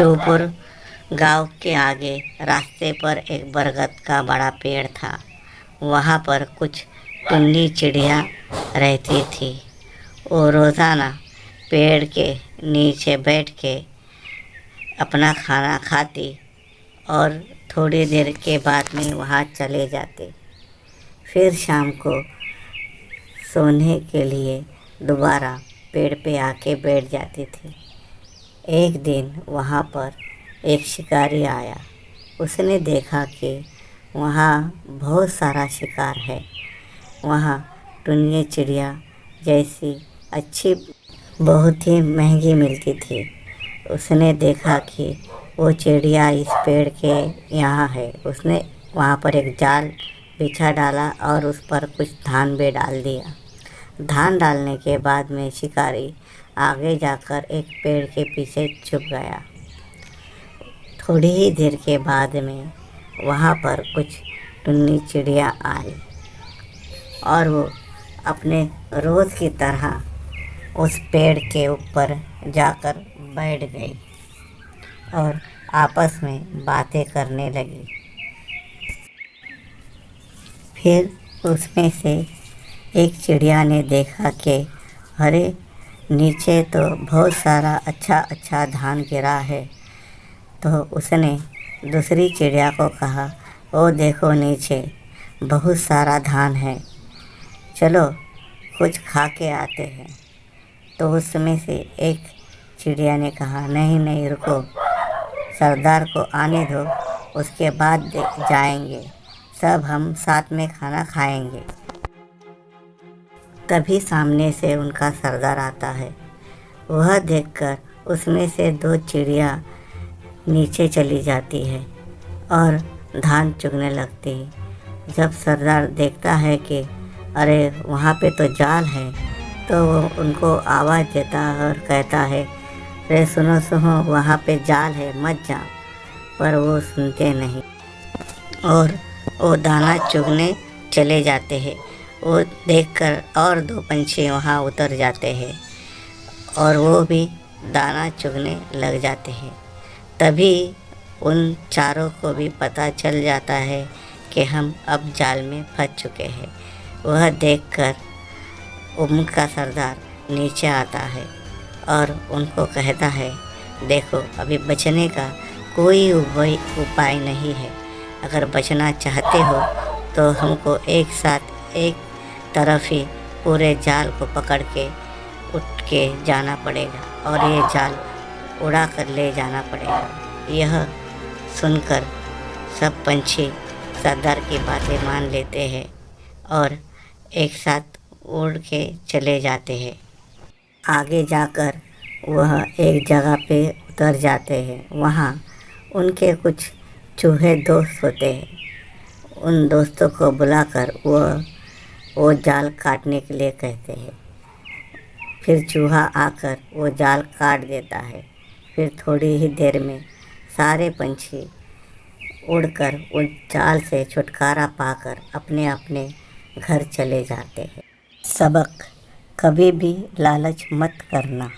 शिवपुर गांव के आगे रास्ते पर एक बरगद का बड़ा पेड़ था। वहाँ पर कुछ टुन्नी चिड़िया रहती थी। वो रोज़ाना पेड़ के नीचे बैठ के अपना खाना खाती और थोड़ी देर के बाद में वहाँ चले जाते। फिर शाम को सोने के लिए दोबारा पेड़ पे आके बैठ जाती थी। एक दिन वहाँ पर एक शिकारी आया। उसने देखा कि वहाँ बहुत सारा शिकार है। वहाँ टुन्नी चिड़िया जैसी अच्छी बहुत ही महंगी मिलती थी। उसने देखा कि वो चिड़िया इस पेड़ के यहाँ है। उसने वहाँ पर एक जाल बिछा डाला और उस पर कुछ धान भी डाल दिया। धान डालने के बाद में शिकारी आगे जाकर एक पेड़ के पीछे छुप गया। थोड़ी ही देर के बाद में वहाँ पर कुछ टुन्नी चिड़िया आई और वो अपने रोज़ की तरह उस पेड़ के ऊपर जाकर बैठ गई और आपस में बातें करने लगी। फिर उसमें से एक चिड़िया ने देखा कि अरे नीचे तो बहुत सारा अच्छा धान गिरा है। तो उसने दूसरी चिड़िया को कहा, ओ देखो नीचे बहुत सारा धान है, चलो कुछ खा के आते हैं। तो उसमें से एक चिड़िया ने कहा, नहीं नहीं रुको, सरदार को आने दो, उसके बाद जाएंगे, सब हम साथ में खाना खाएंगे। तभी सामने से उनका सरदार आता है। वह देखकर उसमें से दो चिड़िया नीचे चली जाती है और धान चुगने लगती है। जब सरदार देखता है कि अरे वहाँ पे तो जाल है, तो वो उनको आवाज़ देता है और कहता है, अरे सुनो सुनो, वहाँ पे जाल है, मत जाओ। पर वो सुनते नहीं और वो दाना चुगने चले जाते हैं। वो देखकर और दो पंछी वहाँ उतर जाते हैं और वो भी दाना चुगने लग जाते हैं। तभी उन चारों को भी पता चल जाता है कि हम अब जाल में फंस चुके हैं। वह देखकर उनका सरदार नीचे आता है और उनको कहता है, देखो अभी बचने का कोई उपाय नहीं है। अगर बचना चाहते हो तो हमको एक साथ एक तरफ ही पूरे जाल को पकड़ के उठ के जाना पड़ेगा और ये जाल उड़ा कर ले जाना पड़ेगा। यह सुनकर सब पंछी सरदार की बातें मान लेते हैं और एक साथ उड़ के चले जाते हैं। आगे जाकर वह एक जगह पे उतर जाते हैं। वहाँ उनके कुछ चूहे दोस्त होते हैं। उन दोस्तों को बुलाकर वो जाल काटने के लिए कहते हैं। फिर चूहा आकर वो जाल काट देता है। फिर थोड़ी ही देर में सारे पंछी उड़कर उस जाल से छुटकारा पाकर अपने अपने घर चले जाते हैं। सबक, कभी भी लालच मत करना।